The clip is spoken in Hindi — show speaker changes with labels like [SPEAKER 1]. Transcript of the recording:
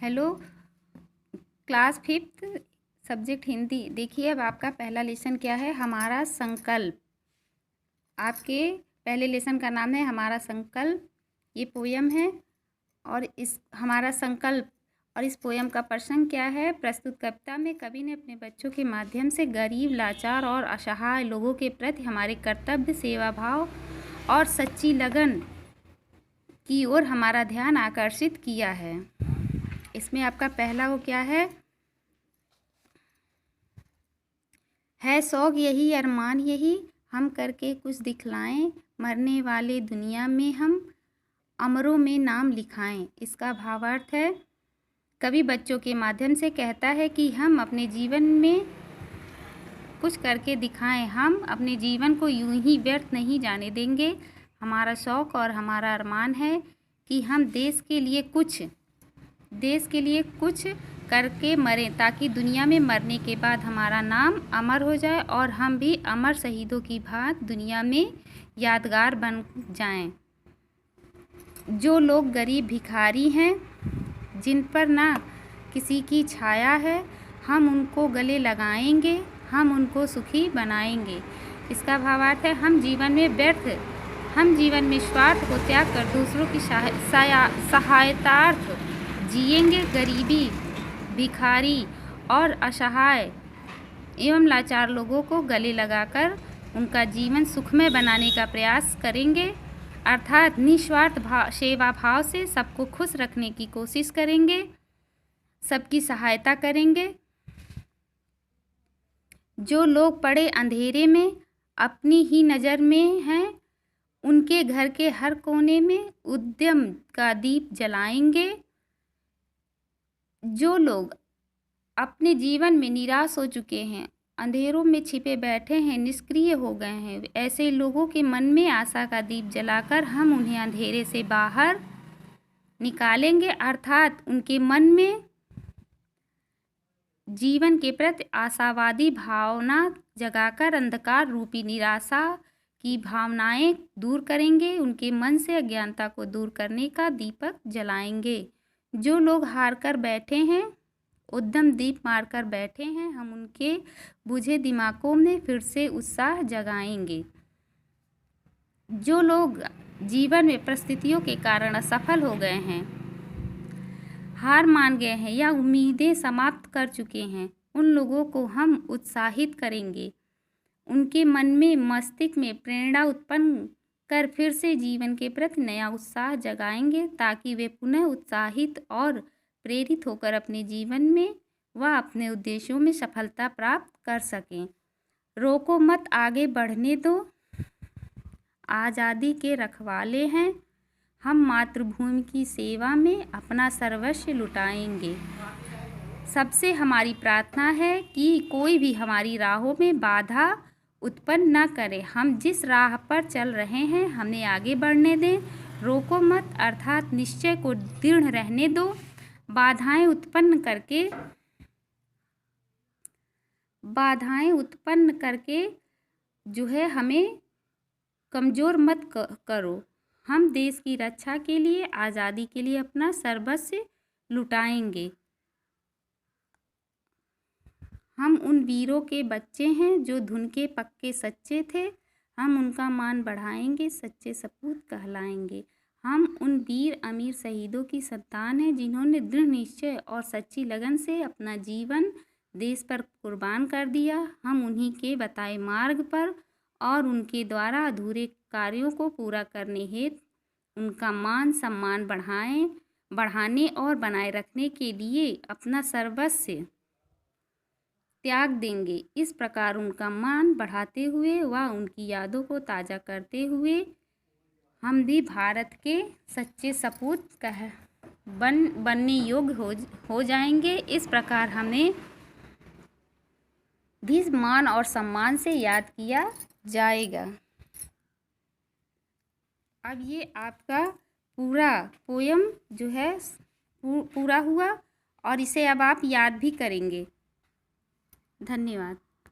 [SPEAKER 1] Hello class fifth subject Hindi. देखिए अब आपका पहला लेसन क्या है, हमारा संकल्प। आपके पहले लेसन का नाम है हमारा संकल्प। ये पोयम है और इस हमारा संकल्प और इस पोयम का प्रसंग क्या है। प्रस्तुत कविता में कवि ने अपने बच्चों के माध्यम से गरीब, लाचार और असहाय लोगों के प्रति हमारे कर्तव्य, सेवा भाव और सच्ची लगन की ओर हमारा ध्यान आकर्षित किया है। इसमें आपका पहला वो क्या है शौक यही, अरमान यही, हम करके कुछ दिखलाएं, मरने वाले दुनिया में हम अमरों में नाम लिखाएं। इसका भावार्थ है, कवि बच्चों के माध्यम से कहता है कि हम अपने जीवन में कुछ करके दिखाएं, हम अपने जीवन को यूं ही व्यर्थ नहीं जाने देंगे। हमारा शौक और हमारा अरमान है कि हम देश के लिए कुछ करके मरें, ताकि दुनिया में मरने के बाद हमारा नाम अमर हो जाए और हम भी अमर शहीदों की भांति दुनिया में यादगार बन जाएं। जो लोग गरीब भिखारी हैं, जिन पर ना किसी की छाया है, हम उनको गले लगाएंगे, हम उनको सुखी बनाएंगे। इसका भावार्थ है, हम जीवन में स्वार्थ को त्याग कर दूसरों की सहायतार्थ जिएंगे। गरीबी, भिखारी और असहाय एवं लाचार लोगों को गले लगाकर उनका जीवन सुखमय बनाने का प्रयास करेंगे, अर्थात निस्वार्थ सेवा भाव से सबको खुश रखने की कोशिश करेंगे, सबकी सहायता करेंगे। जो लोग पड़े अंधेरे में अपनी ही नज़र में हैं, उनके घर के हर कोने में उद्यम का दीप जलाएंगे। जो लोग अपने जीवन में निराश हो चुके हैं, अंधेरों में छिपे बैठे हैं, निष्क्रिय हो गए हैं, ऐसे लोगों के मन में आशा का दीप जलाकर हम उन्हें अंधेरे से बाहर निकालेंगे, अर्थात उनके मन में जीवन के प्रति आशावादी भावना जगाकर अंधकार रूपी निराशा की भावनाएं दूर करेंगे। उनके मन से अज्ञानता को दूर करने का दीपक जलाएंगे। जो लोग हार कर बैठे हैं, उद्यम दीप मारकर बैठे हैं, हम उनके बुझे दिमागों में फिर से उत्साह जगाएंगे। जो लोग जीवन में परिस्थितियों के कारण असफल हो गए हैं, हार मान गए हैं या उम्मीदें समाप्त कर चुके हैं, उन लोगों को हम उत्साहित करेंगे। उनके मन में, मस्तिष्क में प्रेरणा उत्पन्न कर फिर से जीवन के प्रति नया उत्साह जगाएंगे, ताकि वे पुनः उत्साहित और प्रेरित होकर अपने जीवन में व अपने उद्देश्यों में सफलता प्राप्त कर सकें। रोको मत, आगे बढ़ने दो, आज़ादी के रखवाले हैं हम, मातृभूमि की सेवा में अपना सर्वस्व लुटाएंगे। सबसे हमारी प्रार्थना है कि कोई भी हमारी राहों में बाधा उत्पन्न न करे। हम जिस राह पर चल रहे हैं, हमें आगे बढ़ने दें। रोको मत अर्थात निश्चय को दृढ़ रहने दो। बाधाएं उत्पन्न करके जो है हमें कमज़ोर मत करो। हम देश की रक्षा के लिए, आज़ादी के लिए अपना सर्वस्व लुटाएंगे। हम उन वीरों के बच्चे हैं जो धुन के पक्के सच्चे थे, हम उनका मान बढ़ाएंगे, सच्चे सपूत कहलाएंगे। हम उन वीर अमीर शहीदों की संतान हैं, जिन्होंने दृढ़ निश्चय और सच्ची लगन से अपना जीवन देश पर कुर्बान कर दिया। हम उन्हीं के बताए मार्ग पर और उनके द्वारा अधूरे कार्यों को पूरा करने हेतु उनका मान सम्मान बढ़ाने और बनाए रखने के लिए अपना सर्वस्व त्याग देंगे। इस प्रकार उनका मान बढ़ाते हुए व उनकी यादों को ताज़ा करते हुए हम भी भारत के सच्चे सपूत बनने योग्य हो जाएंगे। इस प्रकार हमें भी मान और सम्मान से याद किया जाएगा। अब ये आपका पूरा पोयम जो है पूरा हुआ और इसे अब आप याद भी करेंगे। धन्यवाद।